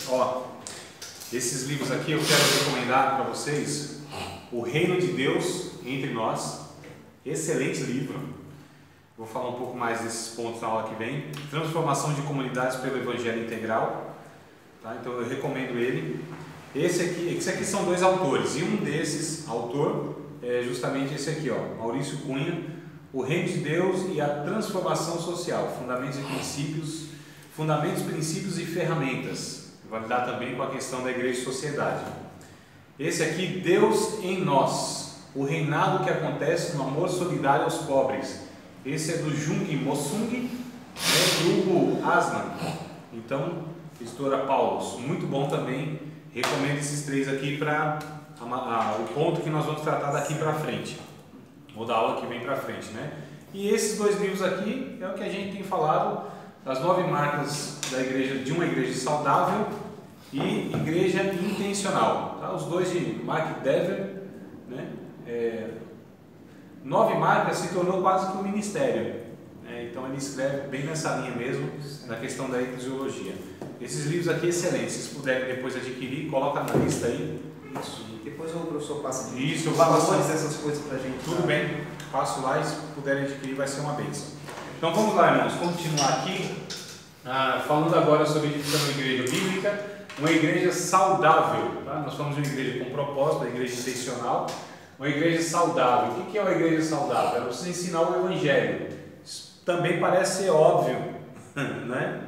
Ó, esses livros aqui eu quero recomendar para vocês. O Reino de Deus entre Nós, excelente livro. Vou falar um pouco mais desses pontos na aula que vem. Transformação de comunidades pelo Evangelho Integral, tá? Então eu recomendo ele. Esse aqui são dois autores, e um desses, autor, é justamente esse aqui, ó, Maurício Cunha, O Reino de Deus e a Transformação Social, Fundamentos, Princípios e Ferramentas. Vai lidar também com a questão da igreja e sociedade. Esse aqui, Deus em Nós, o reinado que acontece no amor solidário aos pobres. Esse é do Jung Mossung, do Hugo Aslan. Então, editora Paulus, muito bom também. Recomendo esses três aqui para o ponto que nós vamos tratar daqui para frente, ou da aula que vem para frente, né? E esses dois livros aqui é o que a gente tem falado, as 9 marcas da igreja, de uma igreja saudável e igreja intencional, tá? Os dois de Mark Dever, né? 9 marcas se tornou quase que um ministério, né? Então ele escreve bem nessa linha mesmo, na questão da eclesiologia. Esses livros aqui excelentes, se vocês puderem depois adquirir, coloca na lista aí. Isso. Depois o professor passa de isso, valores dessas coisas pra gente. Tudo bem, passo lá e se puderem adquirir vai ser uma bênção. Então vamos lá, irmãos, continuar aqui, falando agora sobre uma igreja bíblica, uma igreja saudável. Tá? Nós falamos de uma igreja com propósito, uma igreja intencional, uma igreja saudável. O que é uma igreja saudável? Ela precisa ensinar o Evangelho. Isso também parece ser óbvio, né?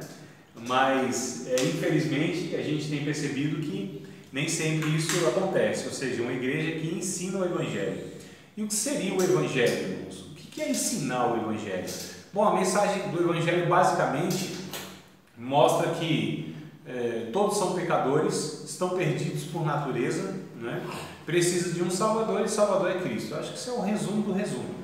Mas infelizmente a gente tem percebido que nem sempre isso acontece, ou seja, uma igreja que ensina o Evangelho. E o que seria o Evangelho, irmãos? O que é ensinar o Evangelho? Bom, a mensagem do Evangelho basicamente mostra que todos são pecadores, estão perdidos por natureza, né? Precisa de um Salvador e o Salvador é Cristo. Eu acho que isso é o resumo do resumo.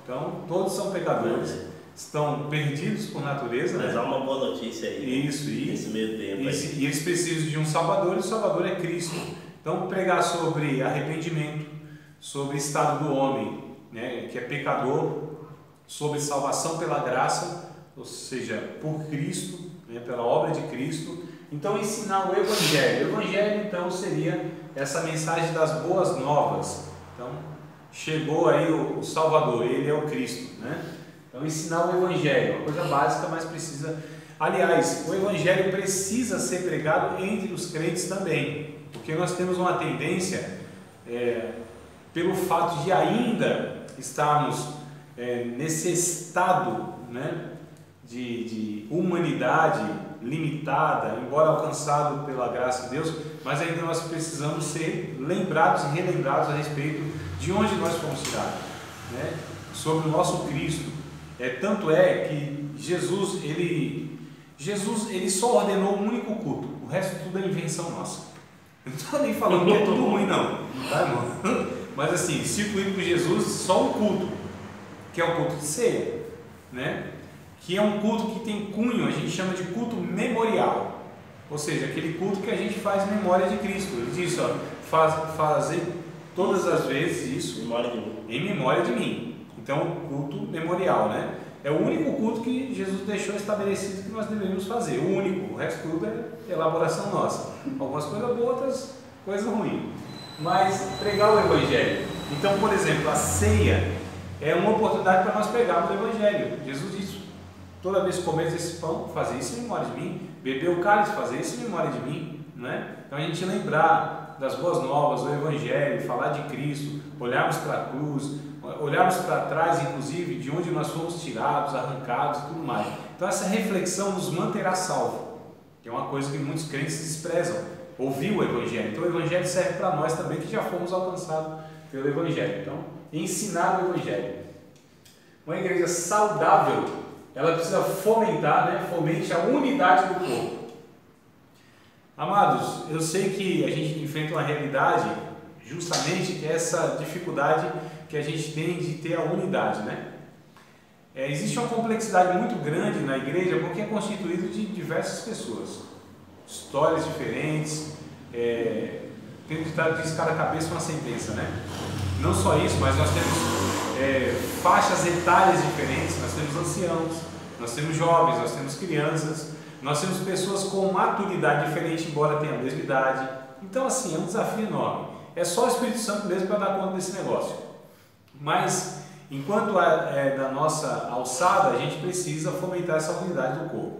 Então, todos são pecadores, estão perdidos por natureza. Mas né? há uma boa notícia aí. Isso, nesse meio tempo. E eles precisam de um Salvador e o Salvador é Cristo. Então, pregar sobre arrependimento, sobre o estado do homem, né, que é pecador, sobre salvação pela graça, ou seja, por Cristo, né, pela obra de Cristo. Então, ensinar o Evangelho. O Evangelho, então, seria essa mensagem das boas novas. Então, chegou aí o Salvador, ele é o Cristo, né? Então, ensinar o Evangelho, uma coisa básica, mas precisa... Aliás, o Evangelho precisa ser pregado entre os crentes também, porque nós temos uma tendência, pelo fato de ainda estarmos nesse estado, né, de humanidade limitada, embora alcançado pela graça de Deus, mas ainda nós precisamos ser lembrados e relembrados a respeito de onde nós fomos tirados, né, sobre o nosso Cristo. Tanto é que Jesus ele só ordenou um único culto, o resto tudo é invenção nossa. Eu não estou nem falando que é tudo ruim não, tá, irmão? Mas assim, instituído por Jesus só um culto, que é o culto de ceia, né? Que é um culto que tem cunho, a gente chama de culto memorial, ou seja, aquele culto que a gente faz em memória de Cristo. Ele diz, ó, fazer todas as vezes isso em memória de mim. Então, culto memorial, né? É o único culto que Jesus deixou estabelecido que nós devemos fazer, o único. O resto tudo é elaboração nossa. Algumas coisas boas, outras coisas ruins. Mas pregar o Evangelho. Então, por exemplo, a ceia é uma oportunidade para nós pregarmos o Evangelho. Jesus disse, toda vez que comeres esse pão, fazer isso em memória de mim. Beber o cálice, fazer isso em memória de mim, né? Então, a gente lembrar das boas novas, do Evangelho, falar de Cristo, olharmos para a cruz, olharmos para trás, inclusive, de onde nós fomos tirados, arrancados e tudo mais. Então, essa reflexão nos manterá salvo, que é uma coisa que muitos crentes desprezam, ouvir o Evangelho. Então, o Evangelho serve para nós também, que já fomos alcançados pelo Evangelho. Então, ensinar o Evangelho. Uma igreja saudável, ela precisa fomentar, né? Fomente a unidade do corpo. Amados, eu sei que a gente enfrenta uma realidade, justamente, que é essa dificuldade que a gente tem de ter a unidade, né? Existe uma complexidade muito grande na igreja, porque é constituído de diversas pessoas, histórias diferentes, tem ditado diz cada cabeça uma sentença, né? Não só isso, mas nós temos faixas etárias diferentes, nós temos anciãos, nós temos jovens, nós temos crianças, Nós temos pessoas com maturidade diferente, embora tenham a mesma idade. Então, assim, é um desafio enorme. É só o Espírito Santo mesmo para dar conta desse negócio. Mas, enquanto é da nossa alçada, a gente precisa fomentar essa unidade do corpo.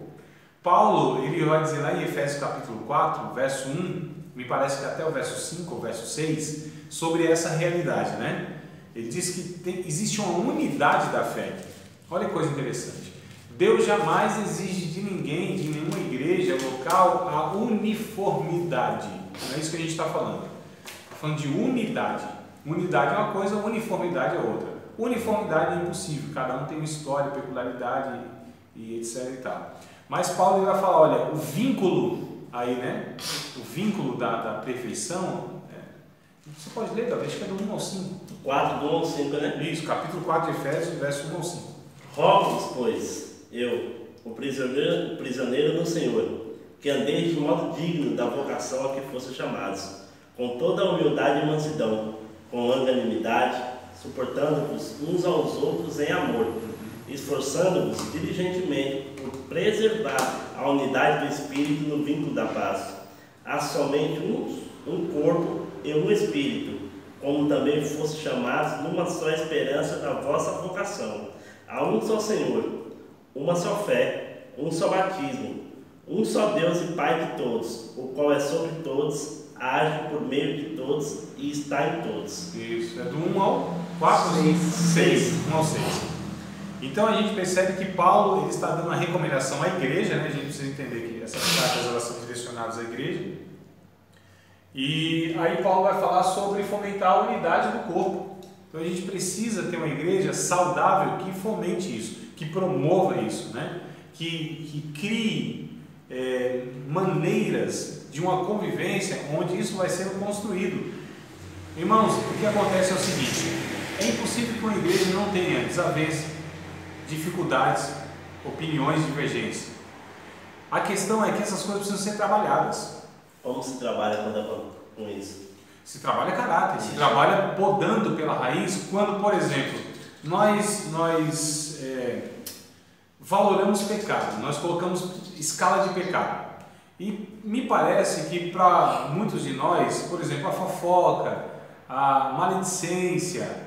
Paulo, ele vai dizer lá em Efésios capítulo 4, verso 1, me parece que até o verso 5 ou verso 6, sobre essa realidade, né? Ele diz que existe uma unidade da fé. Olha que coisa interessante. Deus jamais exige de ninguém, de nenhuma igreja local, a uniformidade. Não é isso que a gente está falando. Está falando de unidade. Unidade é uma coisa, uniformidade é outra. Uniformidade é impossível, cada um tem uma história, peculiaridade e etc e tal. Mas Paulo vai falar, olha, o vínculo aí, né? O vínculo da perfeição, você pode ler, Davi, acho que é do 1 ao 5. 4, do 1 ao 5, né? Isso, capítulo 4 de Efésios, verso 1 ao 5. Rogo-vos, pois, eu, o prisioneiro no Senhor, que andeis de modo digno da vocação a que fossem chamados, com toda a humildade e mansidão, com longanimidade, suportando-vos uns aos outros em amor, esforçando-vos diligentemente por preservar a unidade do Espírito no vínculo da paz. Há somente um corpo e um Espírito, como também fossem chamados numa só esperança da vossa vocação. Há um só Senhor, uma só fé, um só batismo, um só Deus e Pai de todos, o qual é sobre todos, age por meio de todos e está em todos. Isso, é do 1 ao 4, 6. 1 ao 6. Então a gente percebe que Paulo ele está dando uma recomendação à igreja, né? A gente precisa entender que essas cartas elas são direcionadas à igreja. E aí Paulo vai falar sobre fomentar a unidade do corpo. Então a gente precisa ter uma igreja saudável que fomente isso, que promova isso, né? Que crie maneiras de uma convivência onde isso vai ser construído. Irmãos, o que acontece é o seguinte: é impossível que uma igreja não tenha desavença, dificuldades, opiniões divergentes. A questão é que essas coisas precisam ser trabalhadas. Como se trabalha com isso? Se trabalha caráter, se trabalha podando pela raiz, quando, por exemplo, nós valoramos pecado, nós colocamos escala de pecado. E me parece que para muitos de nós, por exemplo, a fofoca, a maledicência,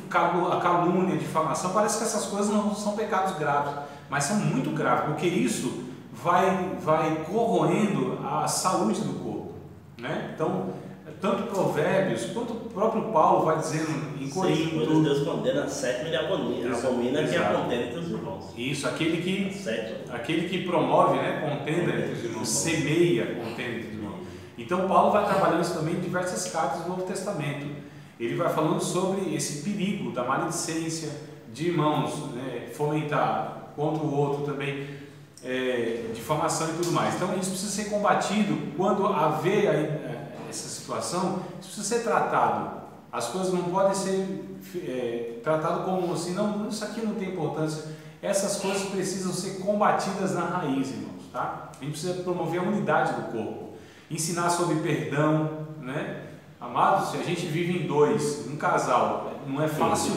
a calúnia, a difamação, parece que essas coisas não são pecados graves, mas são muito graves, porque isso vai corroendo a saúde do corpo, né? Então, tanto Provérbios quanto o próprio Paulo vai dizendo em Corinto. Deus condena a sétima e abomina que a contenda entre os irmãos. Isso, aquele que promove, né, contenda entre os irmãos, semeia contenda entre os irmãos. Então Paulo vai trabalhando isso também em diversas cartas do Novo Testamento. Ele vai falando sobre esse perigo da maledicência, de irmãos, né, fomentar contra o outro também, difamação e tudo mais. Então isso precisa ser combatido quando haver essa situação, isso precisa ser tratado. As coisas não podem ser tratadas como assim, não, isso aqui não tem importância. Essas coisas precisam ser combatidas na raiz, irmãos, tá? A gente precisa promover a unidade do corpo, ensinar sobre perdão, né? Amados, se a gente vive em dois, um casal, não é fácil,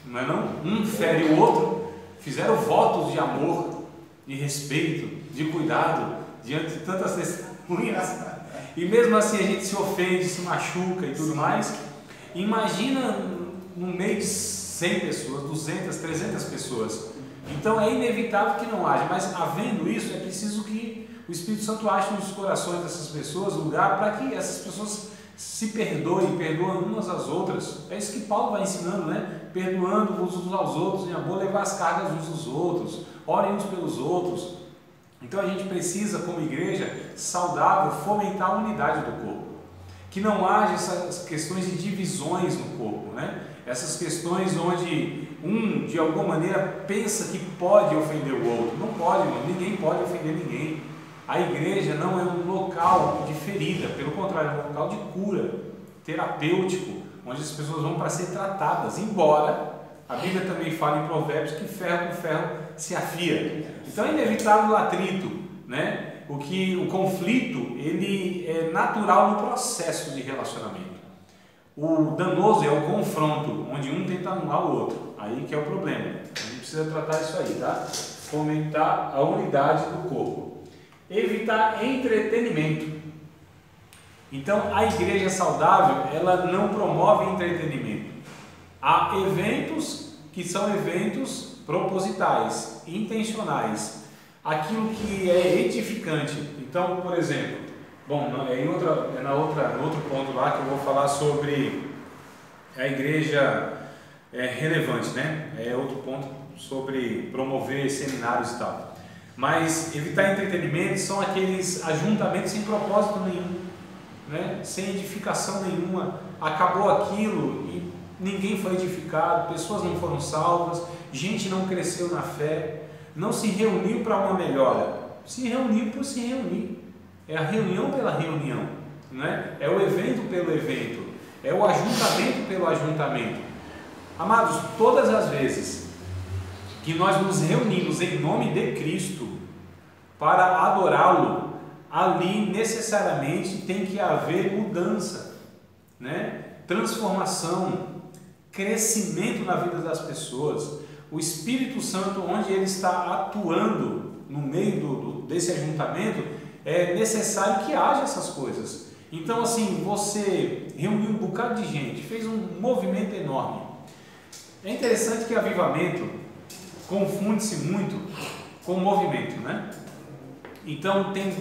não é não? Um fere o outro, fizeram votos de amor, de respeito, de cuidado, diante de tantas testemunhas, e mesmo assim a gente se ofende, se machuca e tudo mais. Imagina no meio de 100 pessoas, 200, 300 pessoas. Então é inevitável que não haja, mas havendo isso, é preciso que o Espírito Santo ache nos corações dessas pessoas lugar para que essas pessoas se perdoem umas às outras. É isso que Paulo vai ensinando, né? Perdoando uns aos outros em amor, levar as cargas uns dos outros, orem uns pelos outros. Então a gente precisa, como igreja saudável, fomentar a unidade do corpo. Que não haja essas questões de divisões no corpo, né? Essas questões onde um, de alguma maneira, pensa que pode ofender o outro. Não pode, irmão. Ninguém pode ofender ninguém. A igreja não é um local de ferida, pelo contrário, é um local de cura, terapêutico, onde as pessoas vão para ser tratadas, embora a Bíblia também fala em Provérbios que ferro com ferro se afia. Então é inevitável o atrito, né? O conflito, ele é natural no processo de relacionamento. O danoso é o confronto, onde um tenta anular o outro. Aí que é o problema. A gente precisa tratar isso aí, tá? Fomentar a unidade do corpo. evitar entretenimento. Então, a igreja saudável, ela não promove entretenimento. Há eventos que são eventos propositais, intencionais, aquilo que é edificante. Então, por exemplo, bom, no outro ponto lá que eu vou falar sobre a igreja relevante, né? É outro ponto sobre promover seminários e tal. Mas evitar entretenimento são aqueles ajuntamentos sem propósito nenhum, né? Sem edificação nenhuma. Acabou aquilo e ninguém foi edificado, pessoas não foram salvas, gente não cresceu na fé, não se reuniu para uma melhora, se reuniu por se reunir. É a reunião pela reunião, né? É o evento pelo evento, é o ajuntamento pelo ajuntamento. Amados, todas as vezes que nós nos reunimos em nome de Cristo para adorá-lo, ali necessariamente tem que haver mudança, né? Transformação, crescimento na vida das pessoas. O Espírito Santo, onde ele está atuando no meio desse ajuntamento, é necessário que haja essas coisas. Então, assim, você reuniu um bocado de gente, fez um movimento enorme. É interessante que avivamento confunde-se muito com movimento, né? Então tem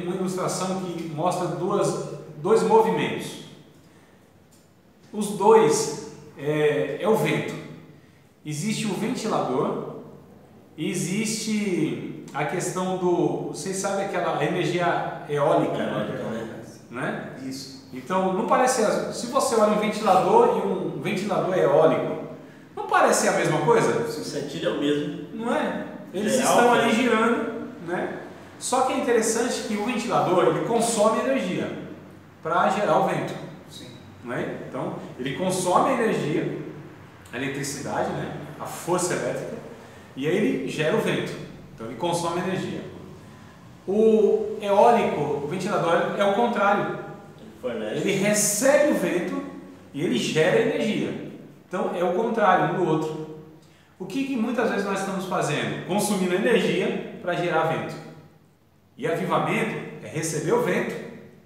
uma ilustração que mostra dois movimentos. Os dois é o vento. Existe o ventilador e existe a questão vocês sabem aquela energia eólica, né? Isso. Então não parece, se você olha um ventilador e um ventilador eólico, não parece a mesma coisa? O sentido é o mesmo. Não é? Eles estão ali girando, né? Só que é interessante que o ventilador ele consome energia para gerar o vento. Sim. Não é? Então ele consome a energia, a eletricidade, né? A força elétrica, e aí ele gera o vento. Então ele consome energia. O eólico, o ventilador é o contrário. Ele recebe o vento e ele gera energia. Então é o contrário um do outro. O que muitas vezes nós estamos fazendo? Consumindo energia para gerar vento. E avivamento é receber o vento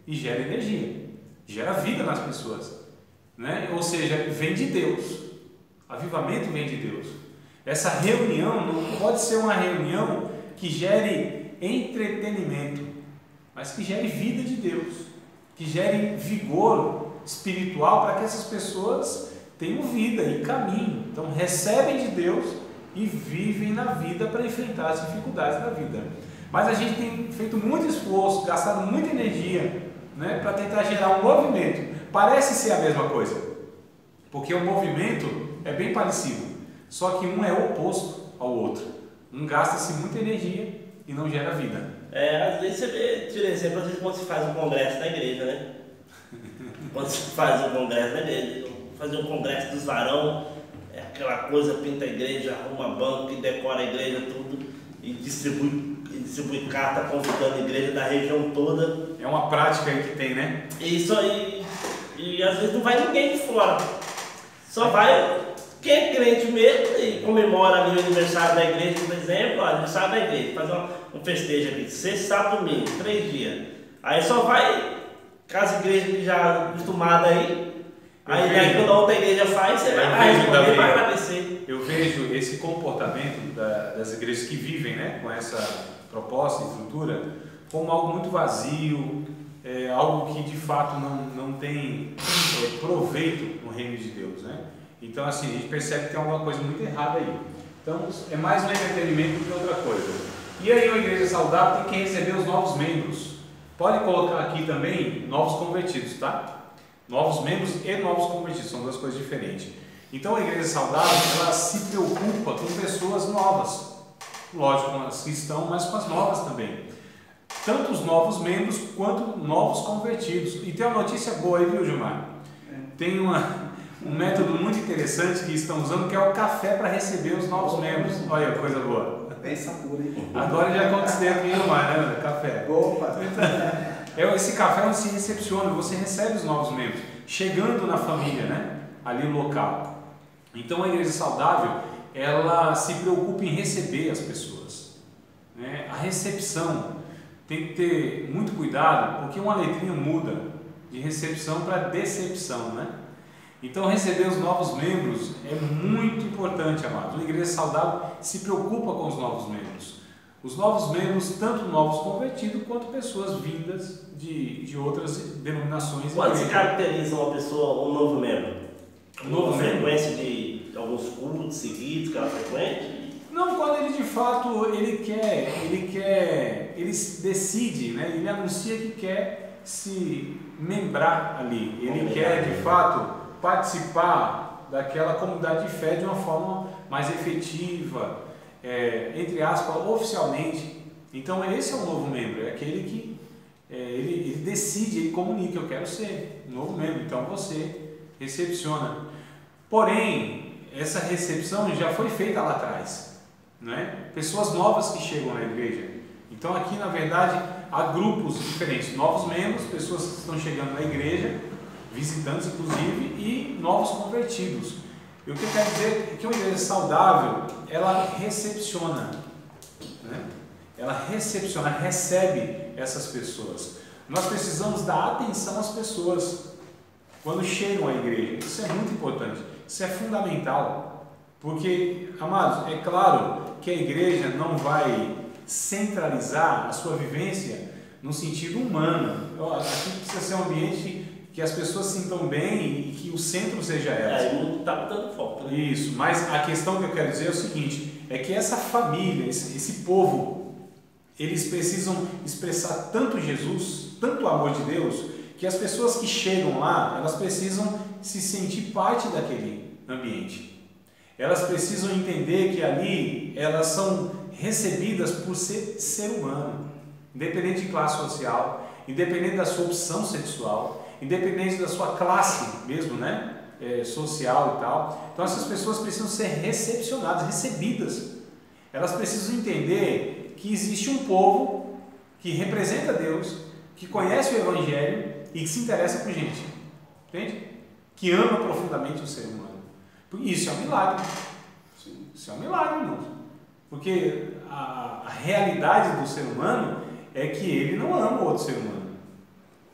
e gera energia, gera vida nas pessoas, né? Ou seja, vem de Deus. Avivamento vem de Deus. Essa reunião não pode ser uma reunião que gere entretenimento, mas que gere vida de Deus, que gere vigor espiritual para que essas pessoas tenham vida e caminho. Então recebem de Deus e vivem na vida para enfrentar as dificuldades da vida. Mas a gente tem feito muito esforço, gastado muita energia, né, para tentar gerar um movimento. Parece ser a mesma coisa, porque o movimento é bem parecido, só que um é oposto ao outro. Um gasta-se muita energia e não gera vida. Às vezes você vê, tira exemplo, às vezes quando se faz um congresso na igreja, né? Quando se faz um congresso na igreja, fazer um congresso dos varão, é aquela coisa, pinta a igreja, arruma banco, decora a igreja, tudo, e distribui carta convidando a igreja da região toda. É uma prática aí que tem, né? Isso aí, e às vezes não vai ninguém de fora, só vai quem é crente mesmo e comemora ali o aniversário da igreja, por exemplo, aniversário da igreja, faz um festejo aqui, sexta, sábado, domingo, 3 dias. Aí só vai com as igrejas que já acostumadas aí, aí quando a outra igreja faz, você vai agradecer. Eu vejo esse comportamento das igrejas que vivem, né, com essa proposta e estrutura como algo muito vazio, algo que de fato não tem proveito no reino de Deus, né? Então assim, a gente percebe que tem alguma coisa muito errada aí. Então é mais um entretenimento do que outra coisa. E aí a igreja saudável tem que receber os novos membros. Pode colocar aqui também novos convertidos, tá? Novos membros e novos convertidos, são duas coisas diferentes. Então a igreja saudável, ela se preocupa com pessoas novas. Lógico, com as que estão, mas com as novas também. Tanto os novos membros quanto novos convertidos. E tem uma notícia boa aí, viu, Gilmar? Tem um método muito interessante que estão usando, que é o café para receber os novos membros. Olha, coisa boa. Pensa pura, hein? Agora já aconteceu aqui, Gilmar, né? Café. Opa! Esse café onde se recepciona, você recebe os novos membros, chegando na família, né? Ali no local. Então a igreja saudável, ela se preocupa em receber as pessoas. né? A recepção tem que ter muito cuidado, porque uma letrinha muda de recepção para decepção, né? Então receber os novos membros é muito importante, amados. Uma igreja saudável se preocupa com os novos membros. Os novos membros, tanto novos convertidos, quanto pessoas vindas de outras denominações. Quando se caracteriza uma pessoa, um novo membro? Uma frequência de alguns cultos seguidos que ela frequente? Não, quando ele de fato ele decide, né? Ele anuncia que quer se membrar ali. Ele quer de fato participar daquela comunidade de fé de uma forma mais efetiva, entre aspas, oficialmente. Então esse é o novo membro, é aquele que ele decide, ele comunica, eu quero ser um novo membro, então você recepciona. Porém, essa recepção já foi feita lá atrás, né? Pessoas novas que chegam na igreja. Então aqui na verdade há grupos diferentes, novos membros, pessoas que estão chegando na igreja, visitantes inclusive, e novos convertidos. E o que eu quero dizer é que uma igreja saudável, ela recepciona, né? Ela recepciona, recebe essas pessoas. Nós precisamos dar atenção às pessoas quando chegam à igreja. Isso é muito importante, isso é fundamental, porque, amados, é claro que a igreja não vai centralizar a sua vivência no sentido humano. Aqui precisa ser um ambiente que as pessoas se sintam bem e que o centro seja elas. Não está botando foco, né? Isso, mas a questão que eu quero dizer é o seguinte, é que essa família, esse povo, eles precisam expressar tanto Jesus, tanto o amor de Deus, que as pessoas que chegam lá, elas precisam se sentir parte daquele ambiente. Elas precisam entender que ali elas são recebidas por ser humano, independente de classe social, independente da sua opção sexual, independente da sua classe mesmo, né? Social e tal. Então essas pessoas precisam ser recepcionadas, recebidas. Elas precisam entender que existe um povo que representa Deus, que conhece o Evangelho e que se interessa por gente, entende? Que ama profundamente o ser humano. Isso é um milagre. Isso é um milagre, irmãos. Porque a realidade do ser humano é que ele não ama o outro ser humano.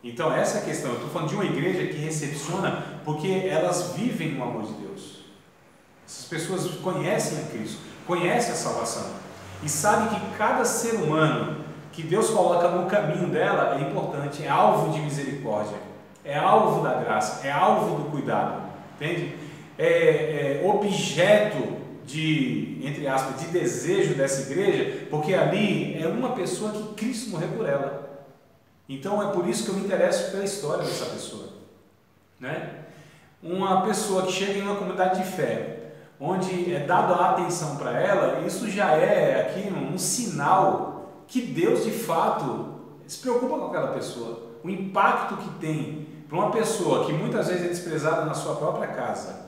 Então essa é a questão. Eu estou falando de uma igreja que recepciona porque elas vivem o amor de Deus. Essas pessoas conhecem a Cristo, conhecem a salvação e sabem que cada ser humano que Deus coloca no caminho dela é importante, é alvo de misericórdia, é alvo da graça, é alvo do cuidado, entende? É objeto de, entre aspas, de desejo dessa igreja, porque ali é uma pessoa que Cristo morreu por ela. Então é por isso que eu me interesso pela história dessa pessoa, né? Uma pessoa que chega em uma comunidade de fé, onde é dado a atenção para ela, isso já é aqui um sinal que Deus de fato se preocupa com aquela pessoa. O impacto que tem para uma pessoa que muitas vezes é desprezada na sua própria casa,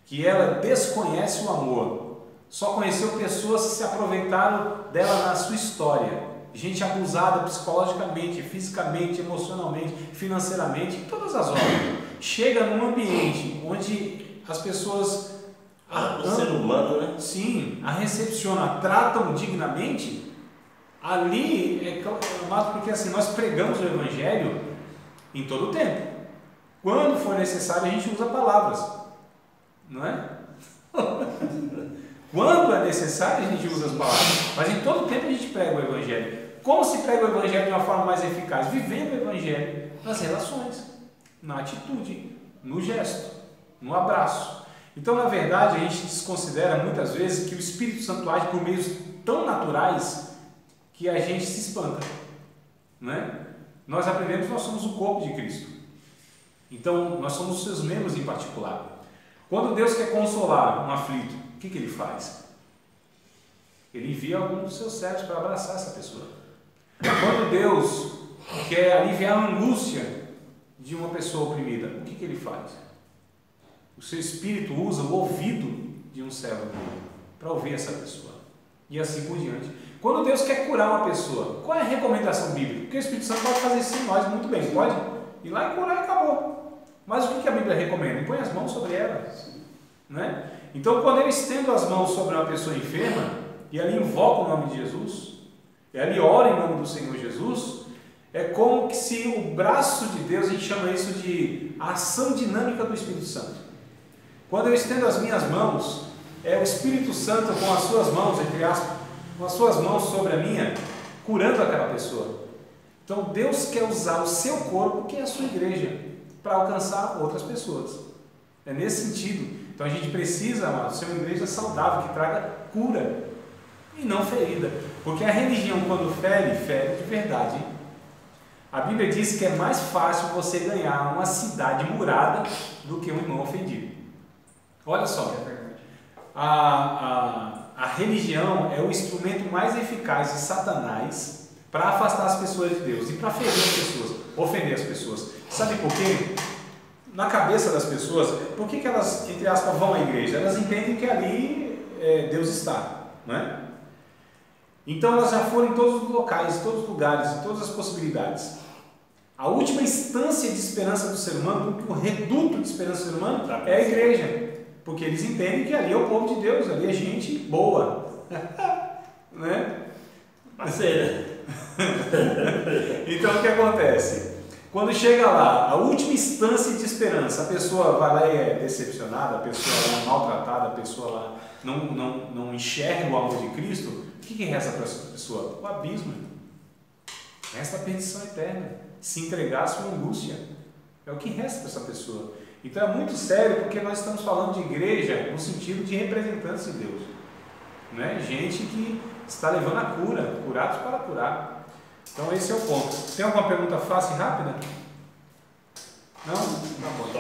que ela desconhece o amor, só conheceu pessoas que se aproveitaram dela na sua história, gente abusada psicologicamente, fisicamente, emocionalmente, financeiramente, em todas as ordens. Chega num ambiente onde as pessoas o ser humano, né? Sim, a recepcionam, a tratam dignamente. Ali é claro, porque assim, nós pregamos o Evangelho em todo o tempo. Quando for necessário, a gente usa palavras, não é? Quando é necessário, a gente usa as palavras, mas em todo o tempo a gente prega o Evangelho. Como se prega o Evangelho de uma forma mais eficaz? Vivendo o Evangelho nas relações, na atitude, no gesto, no abraço. Então, na verdade, a gente desconsidera muitas vezes que o Espírito Santo age por meios tão naturais que a gente se espanta, né? Nós aprendemos que nós somos o corpo de Cristo. Então, nós somos os seus membros em particular. Quando Deus quer consolar um aflito, o que Ele faz? Ele envia algum dos seus servos para abraçar essa pessoa. Quando Deus quer aliviar a angústia de uma pessoa oprimida, o que Ele faz? O seu Espírito usa o ouvido de um servo dele para ouvir essa pessoa. E assim por diante. Quando Deus quer curar uma pessoa, qual é a recomendação bíblica? Porque o Espírito Santo pode fazer isso em nós muito bem, pode ir lá e curar e acabou. Mas o que a Bíblia recomenda? Põe as mãos sobre ela, né? Então, quando eu estendo as mãos sobre uma pessoa enferma e ali invoco o nome de Jesus, e ali ora em nome do Senhor Jesus, é como que se o braço de Deus, a gente chama isso de ação dinâmica do Espírito Santo. Quando eu estendo as minhas mãos, é o Espírito Santo com as suas mãos, entre aspas, com as suas mãos sobre a minha, curando aquela pessoa. Então Deus quer usar o seu corpo, que é a sua igreja, para alcançar outras pessoas. É nesse sentido. Então a gente precisa, amado, ser uma igreja saudável, que traga cura e não ferida. Porque a religião, quando fere, fere de verdade. A Bíblia diz que é mais fácil você ganhar uma cidade murada do que um irmão ofendido. Olha só, a religião é o instrumento mais eficaz de Satanás para afastar as pessoas de Deus e para ferir as pessoas, ofender as pessoas. Sabe por quê? Na cabeça das pessoas, por que elas, entre aspas, vão à igreja? Elas entendem que ali Deus está, não é? Então elas já foram em todos os locais, em todos os lugares, em todas as possibilidades. A última instância de esperança do ser humano, o reduto de esperança do ser humano, é a igreja. Porque eles entendem que ali é o povo de Deus, ali é gente boa. Né? Parceira. Então o que acontece? Quando chega lá, a última instância de esperança, a pessoa vai lá e é decepcionada, a pessoa é maltratada, a pessoa lá não enxerga o amor de Cristo, o que resta para essa pessoa? O abismo. Resta a perdição eterna. Se entregar à sua angústia. É o que resta para essa pessoa. Então é muito sério, porque nós estamos falando de igreja no sentido de representantes de Deus. Não é? Gente que está levando a cura, curados para curar. Então esse é o ponto. Tem alguma pergunta fácil e rápida? Não? Tá bom.